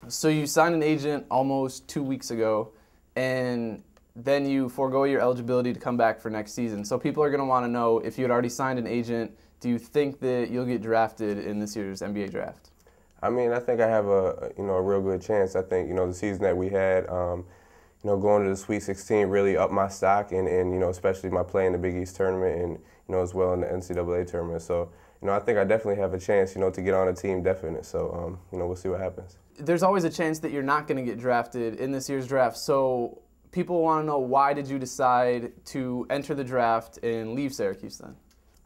So you signed an agent almost 2 weeks ago, and then you forego your eligibility to come back for next season. So people are going to want to know, if you had already signed an agent, do you think that you'll get drafted in this year's NBA draft? I mean, I think I have a real good chance. I think the season that we had, going to the Sweet 16 really upped my stock, and especially my play in the Big East tournament, and as well in the NCAA tournament. So I think I definitely have a chance to get on a team definite. So we'll see what happens. There's always a chance that you're not going to get drafted in this year's draft. So people want to know, why did you decide to enter the draft and leave Syracuse then?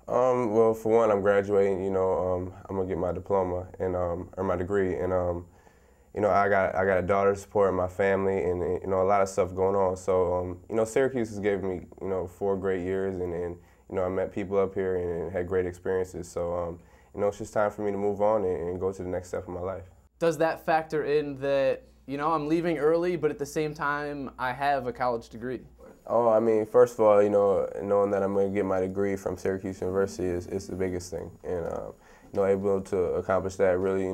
Well, for one, I'm graduating. I'm gonna get my diploma and or my degree, and I got a daughter supporting my family, and a lot of stuff going on. So Syracuse has given me 4 great years, and I met people up here and had great experiences. So it's just time for me to move on and go to the next step of my life. Does that factor in that I'm leaving early, but at the same time I have a college degree? Oh, I mean, first of all, knowing that I'm going to get my degree from Syracuse University is the biggest thing, and able to accomplish that really,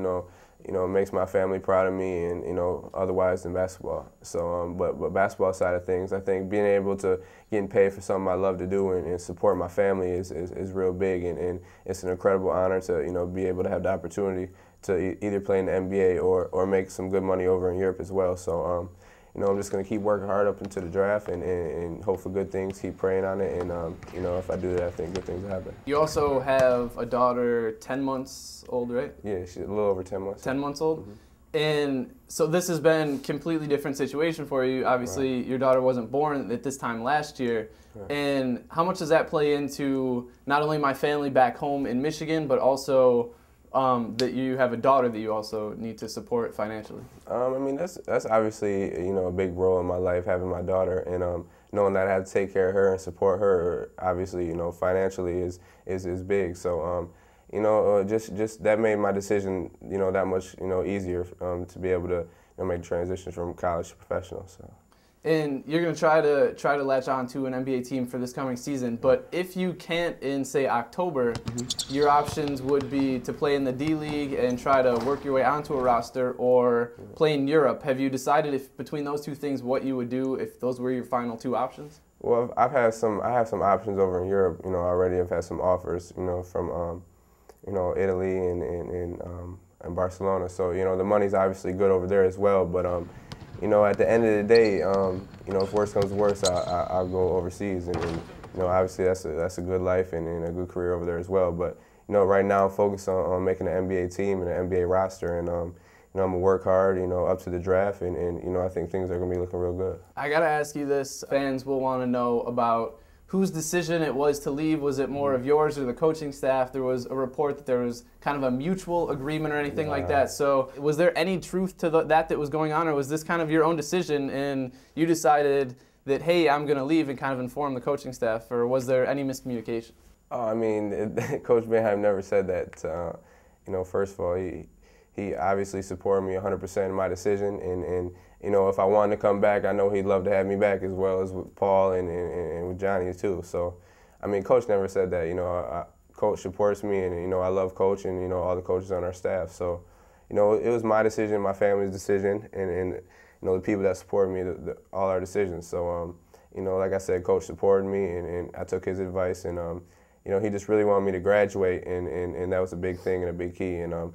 makes my family proud of me, and otherwise than basketball. So, but basketball side of things, I think being able to getting paid for something I love to do and support my family is real big, and it's an incredible honor to be able to have the opportunity to either play in the NBA or make some good money over in Europe as well. So. I'm just going to keep working hard up into the draft and hope for good things, keep praying on it, and if I do that, I think good things will happen. You also have a daughter 10 months old, right? Yeah, she's a little over 10 months. 10 months old? Mm-hmm. And so this has been a completely different situation for you. Obviously, right. Your daughter wasn't born at this time last year. Right. And how much does that play into not only my family back home in Michigan, but also that you have a daughter that you also need to support financially? I mean, that's obviously a big role in my life, having my daughter, and knowing that I have to take care of her and support her, obviously financially is big. So just that made my decision that much easier to be able to make the transition from college to professional. So. And you're going to try to latch on to an NBA team for this coming season, but if you can't in, say, October, your options would be to play in the D-League and try to work your way onto a roster, or play in Europe. Have you decided, if between those two things, what you would do if those were your final 2 options? Well, I have some options over in Europe. Already I've had some offers, from Italy and Barcelona. So the money's obviously good over there as well, but at the end of the day, if worse comes to worse, I'll go overseas, and obviously that's a good life and a good career over there as well. But right now I'm focused on making an NBA team and an NBA roster, and I'm gonna work hard, up to the draft, and I think things are gonna be looking real good. I gotta ask you this: fans will want to know about whose decision it was to leave. Was it more of yours or the coaching staff? There was a report that there was kind of a mutual agreement or anything like that. So was there any truth to that was going on, or was this kind of your own decision and you decided that, hey, I'm going to leave, and kind of inform the coaching staff, or was there any miscommunication? I mean, Coach Boeheim never said that. First of all, he obviously supported me 100% in my decision, and if I wanted to come back, I know he'd love to have me back, as well as with Paul and with Johnny too. So, I mean, Coach never said that. Coach supports me, and I love Coach and all the coaches on our staff. So, it was my decision, my family's decision, and the people that supported me, all our decisions. So, like I said, Coach supported me, and I took his advice, and he just really wanted me to graduate, and that was a big thing and a big key, and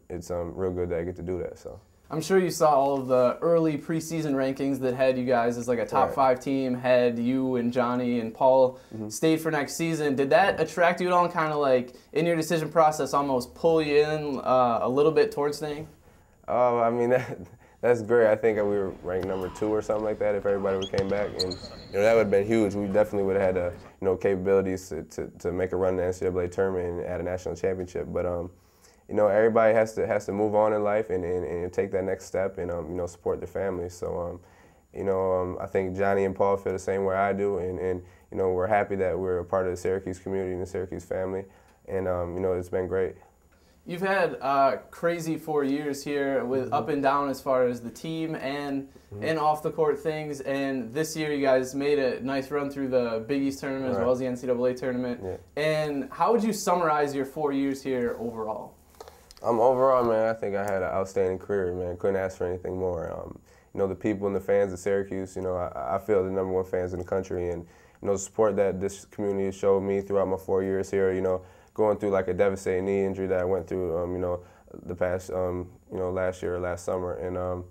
it's real good that I get to do that. So. I'm sure you saw all of the early preseason rankings that had you guys as like a top 5 team, had you and Johnny and Paul stayed for next season. Did that attract you at all, and kind of like in your decision process almost pull you in a little bit towards staying? I mean, that's great. I think we were ranked number 2 or something like that if everybody would came back, and that would have been huge. We definitely would have had capabilities to make a run in the NCAA tournament and add a national championship. But everybody has to move on in life and take that next step, and support their family. So I think Johnny and Paul feel the same way I do, and we're happy that we're a part of the Syracuse community and the Syracuse family, and it's been great. You've had crazy 4 years here with up and down as far as the team and off the court things, and this year you guys made a nice run through the Big East tournament as well as the NCAA tournament. Yeah. And how would you summarize your 4 years here overall? Overall, man, I think I had an outstanding career, man. Couldn't ask for anything more. The people and the fans of Syracuse, I feel the #1 fans in the country, and the support that this community has showed me throughout my 4 years here. Going through like a devastating knee injury that I went through, the past, last year or last summer, and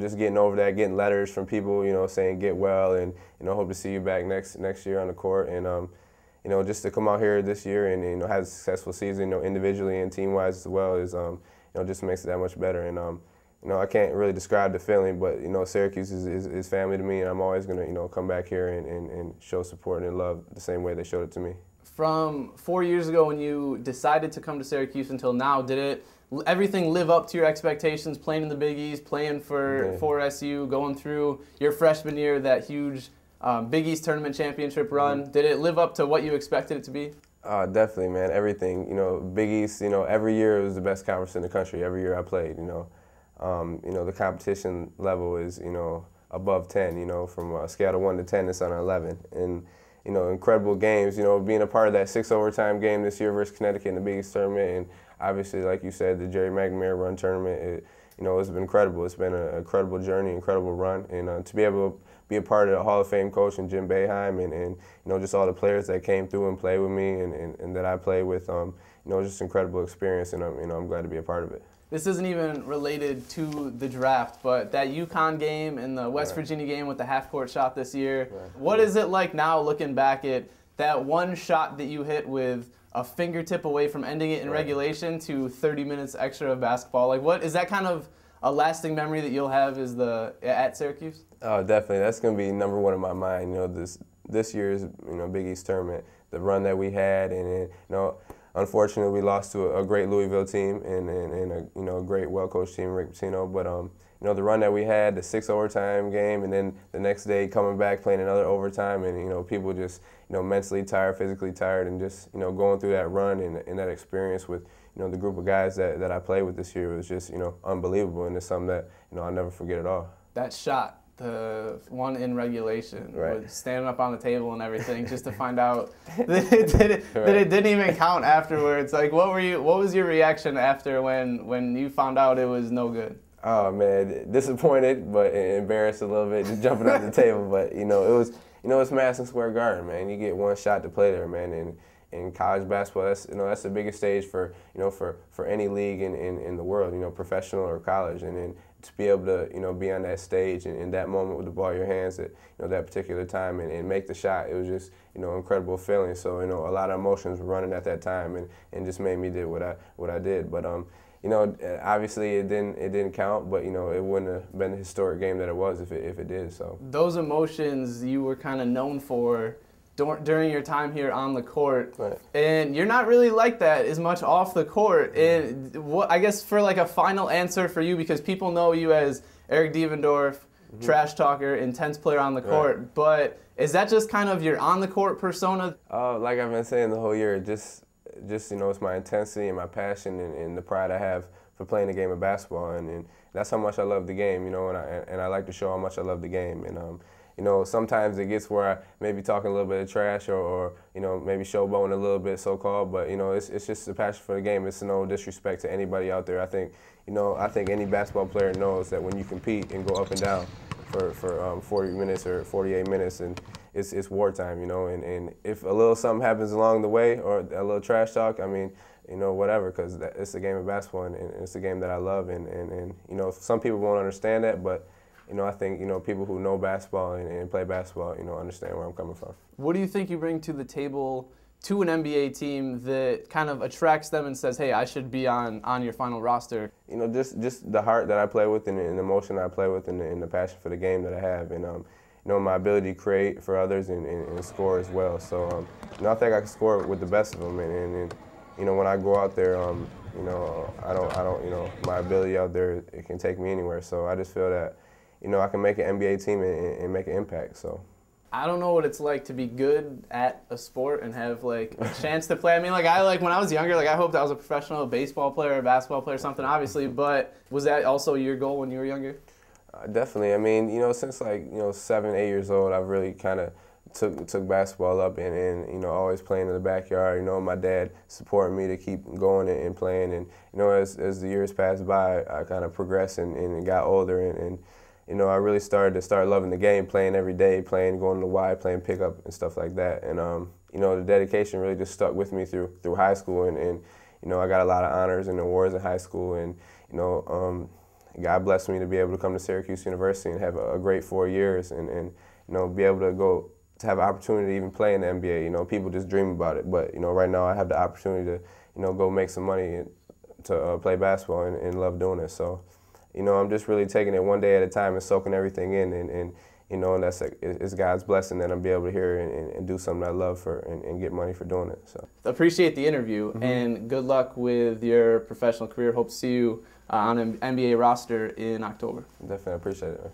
just getting over that, getting letters from people, saying get well, and hope to see you back next year on the court, and just to come out here this year and have a successful season, individually and team-wise as well, is just makes it that much better. And I can't really describe the feeling, but Syracuse is family to me, and I'm always gonna come back here and show support and love the same way they showed it to me. From 4 years ago when you decided to come to Syracuse until now, did everything live up to your expectations, playing in the Big East, playing for SU, going through your freshman year, that huge Big East tournament championship run? Did it live up to what you expected it to be? Definitely, man. Everything. Big East, every year it was the best conference in the country. Every year I played, the competition level is, above 10, from a scale of 1 to 10, it's on an 11. And, incredible games, being a part of that 6 overtime game this year versus Connecticut in the Big East tournament, and obviously, like you said, the Jerry McNamara run tournament, it's been incredible. It's been an incredible journey, incredible run, and to be able to be a part of the Hall of Fame coach and Jim Boeheim, and just all the players that came through and played with me, and that I played with, just incredible experience, and I'm glad to be a part of it. This isn't even related to the draft, but that UConn game and the West Virginia game with the half-court shot this year, what is it like now looking back at that one shot that you hit with a fingertip away from ending it in regulation to 30 minutes extra of basketball? Like, what is that kind of a lasting memory that you'll have at Syracuse? Oh, definitely. That's going to be #1 in my mind. This year's Big East tournament, the run that we had, and unfortunately we lost to a great Louisville team and a great, well-coached team, Rick Pitino. But the run that we had, the 6 overtime game, and then the next day coming back playing another overtime, and people just mentally tired, physically tired, and just going through that run and that experience with the group of guys that I played with this year was just unbelievable, and it's something that I'll never forget at all. That shot, the one in regulation, with standing up on the table and everything, just to find out that it didn't even count afterwards. Like, what was your reaction after when you found out it was no good? Oh man, disappointed, but embarrassed a little bit, just jumping off the table. But it's Madison Square Garden, man. You get one shot to play there, man. And in college basketball, that's the biggest stage for any league in the world, professional or college. And then to be able to be on that stage and in that moment with the ball in your hands at that particular time and make the shot, it was just incredible feeling. So a lot of emotions were running at that time, and just made me do what I did. But obviously it didn't count, but it wouldn't have been the historic game that it was if it did. So those emotions you were kind of known for during your time here on the court, and you're not really like that as much off the court. And I guess for like a final answer for you, because people know you as Eric Devendorf, trash talker, intense player on the court, but is that just kind of your on the court persona? Like I've been saying the whole year, just it's my intensity and my passion and the pride I have for playing the game of basketball, and that's how much I love the game, and I like to show how much I love the game. And sometimes it gets where I maybe talking a little bit of trash or maybe showboating a little bit, so-called, but it's just a passion for the game. It's no disrespect to anybody out there. I think any basketball player knows that when you compete and go up and down for 40 minutes or 48 minutes, and it's wartime, and if a little something happens along the way or a little trash talk, I mean, whatever, because it's a game of basketball, and it's a game that I love, and some people won't understand that, but I think people who know basketball and play basketball understand where I'm coming from. What do you think you bring to the table to an NBA team that kind of attracts them and says, hey, I should be on your final roster? Just the heart that I play with, and the emotion I play with, and the passion for the game that I have, and my ability to create for others and score as well. So I think I can score with the best of them, and when I go out there, I don't my ability out there, it can take me anywhere. So I just feel that I can make an NBA team and make an impact. So I don't know what it's like to be good at a sport and have like a chance to play. I mean, when I was younger, I hoped I was a professional baseball player or basketball player or something, obviously. But was that also your goal when you were younger? Definitely. I mean, since 7, 8 years old, I've really kind of took basketball up and you know, always playing in the backyard. You know, my dad supported me to keep going and playing. And you know, as the years passed by, I kind of progressed and got older and you know, I really started loving the game, playing every day, going to Y, playing pickup and stuff like that. And you know, the dedication really just stuck with me through high school, and you know, I got a lot of honors and awards in high school, and you know, God blessed me to be able to come to Syracuse University and have a great 4 years, and you know, be able to have an opportunity to even play in the NBA. You know, people just dream about it, but you know, right now I have the opportunity to, you know, go make some money to play basketball and love doing it. So, you know, I'm just really taking it one day at a time and soaking everything in, and you know, and it's God's blessing that I'm be able to hear and do something I love and get money for doing it. So appreciate the interview, and good luck with your professional career. Hope to see you on an NBA roster in October. Definitely appreciate it.